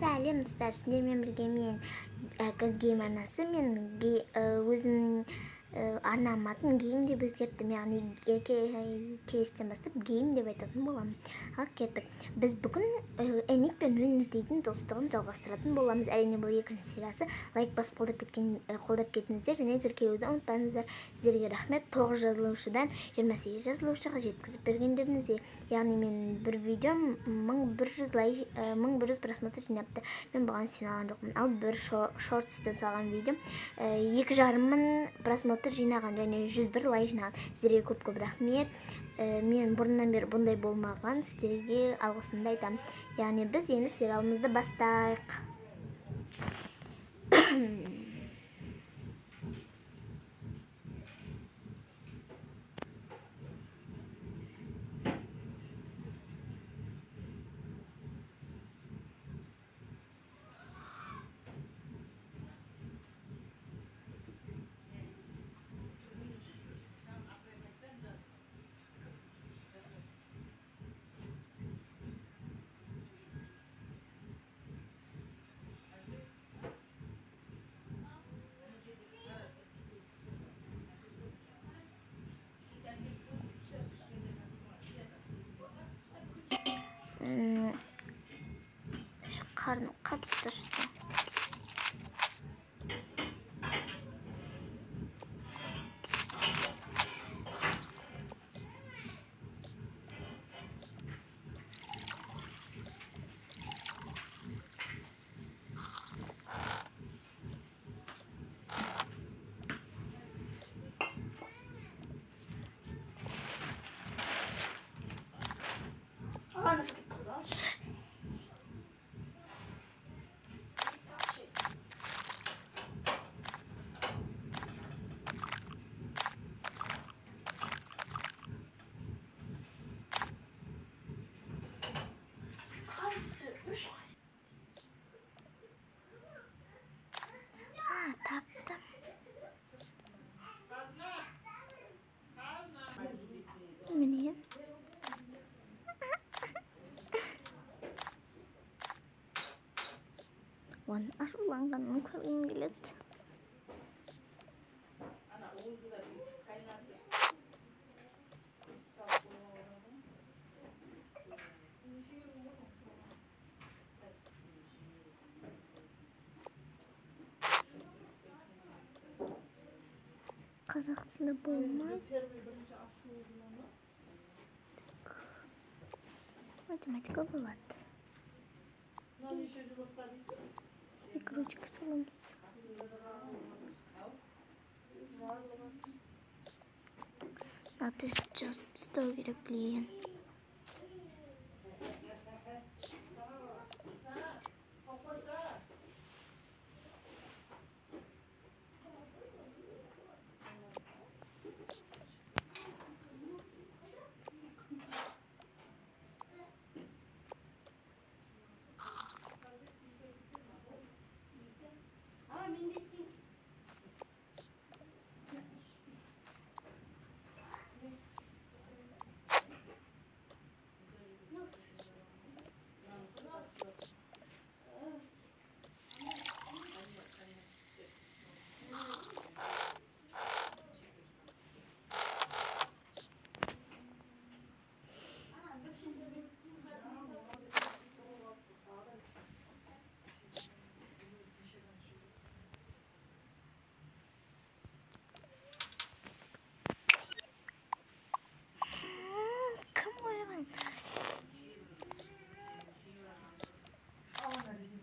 сәлем достар, сіздермен бірге мен гейм арнасы. Мен өзімнің арнам атын гейм деп өзгерттім, яғни келестен бастап гейм деп айтатын боламын. Ал кеттік. Біз бүгін Эник пен Уэнсдейдің достығын жалғастыратын боламыз. Әрине бұл екінші сериясы. Лайк басып қолдап кетіңіздер және тіркелуді ұмытпаңыздар. Сіздерге рахмет. 9 жазылушыдан 28 жазылушыға жеткізіп бергендеріңізге. Яғни мен бір видеом 1100 просмотр жинапты. Мен бұған сеналған жоқпын. Ал бір шортстан салған видеом 2,5 мың просмотр жинаған және 101 лайк жинаған. Сіздерге көп рахмет. Мен бұрыннан бері бұндай болмаған, сіздерге алғысымды айтамын. Яғни біз енді сериалымызды бастайық. Қарным қатты ашты. Taptım. Mini. Wan arulangdan köreyim geldi. Қазақ тілі болмайды. Математика болады. Игрушка саламыз. Надо сейчас стол керек білген.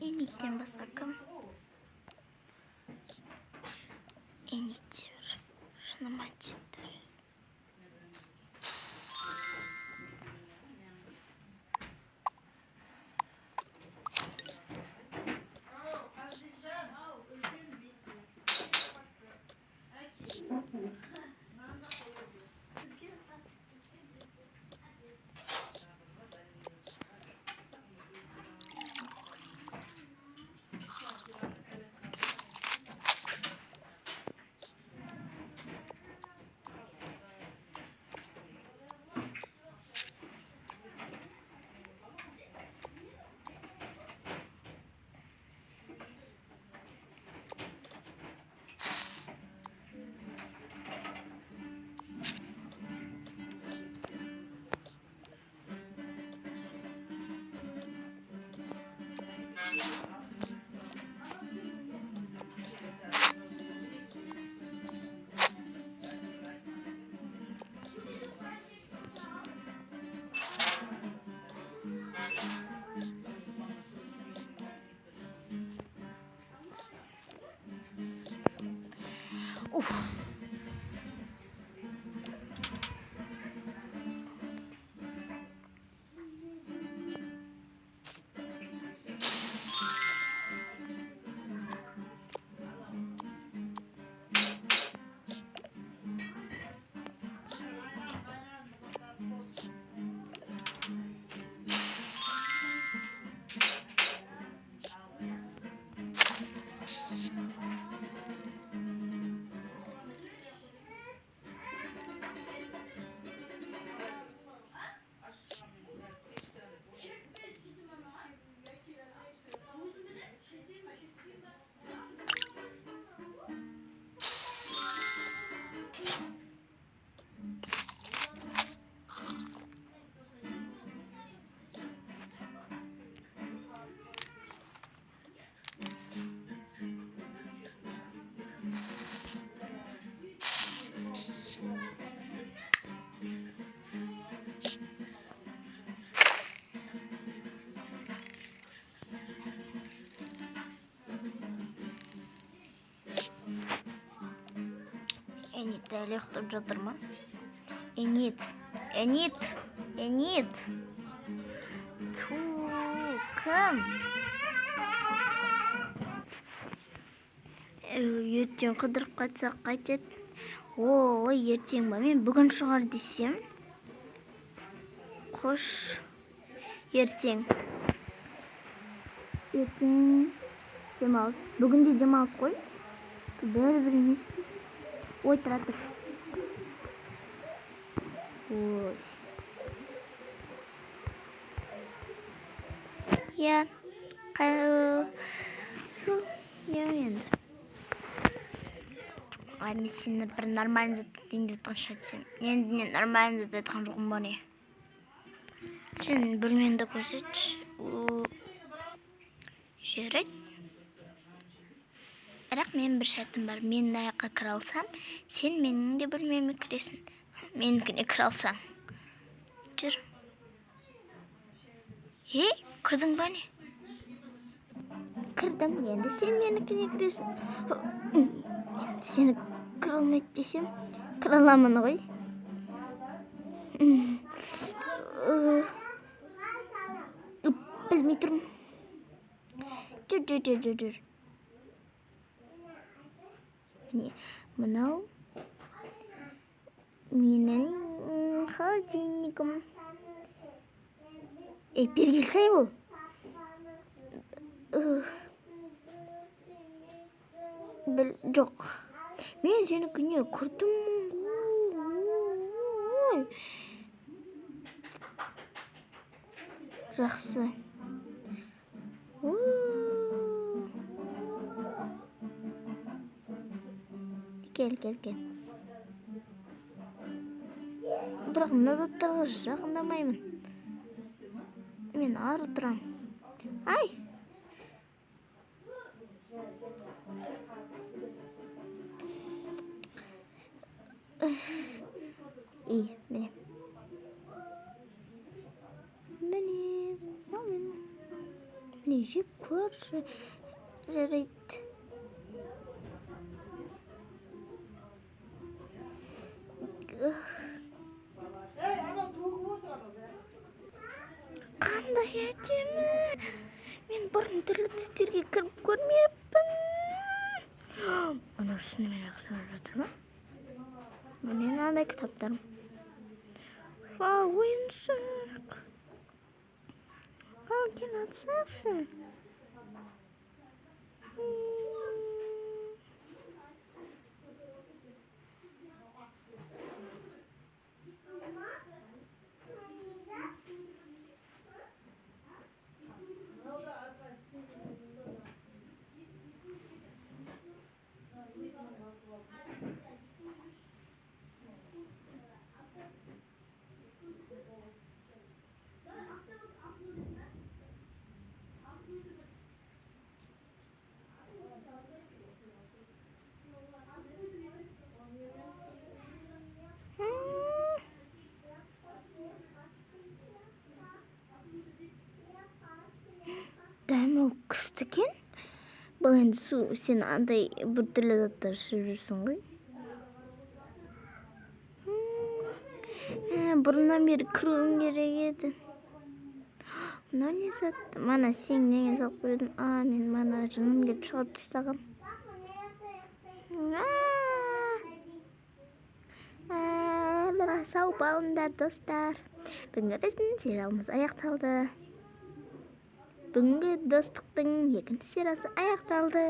Enik'ten basakım. Enik diyor. Şuna macittir. Уф. Enit әлі ұйықтап жатыр ма? Enit. Ту, кім? Ертең қыдырып қайтсақ қайтеді. Ой, ертең ба? Мен бүгін шығар десем. Қош. Ертең демалыс. Бүгін де демалыс қой. Бәрібір емес пе? Ой, тұратып. Ой. Я. енді. Ай, мен сені бір нормальный зат етейін деп айтқан шығар. Енді мен нормальный зат айтқан жоқпын ба не? Сен бөлмеңді көрсетші. Жарайды. Бірақ мен бір шартым бар. Мен аяққа кіре алсам, сен менің де бөлмеме кіресің. Менікіне кіре алсаң. Жүр. Кірдің ба не? Кірдің, енді сен менікіне кіресің. Енді сені кіре алмайды десем, кіре аламын ғой. Білмей тұрмын. Жүр. Мынау менің холодильнигім. Бері келсай ол. Жоқ. Мен сені күне көрдім. Жақсы. Кел. Бірақ мына заттарға жақындамаймын. Мен ары тұрам. Ай! Міне. Міне жеп көрші. Жарайды. Қандай әдемі. Мен бұрын түрлі түстерге кіріп көрмеппін. Мұны шынымен ақсап жатыр ма? Міне мынандай кітаптарым. Ойыншық. Кел атсақшы. Дәмі күшті екен. Бұл енді су, сен андай бір түрлі заттар ішіп жүрсің ғой. бұрыннан бері кіруім керек еді. Мынау не зат? Мана сен неге салып қойдың? Мен мана жыным келіп шығарып тастағам. Сау болыңдар, достар. Бүгінгі біздің сериалымыз аяқталды. Бүгінгі достықтың екінші сериясы аяқталды.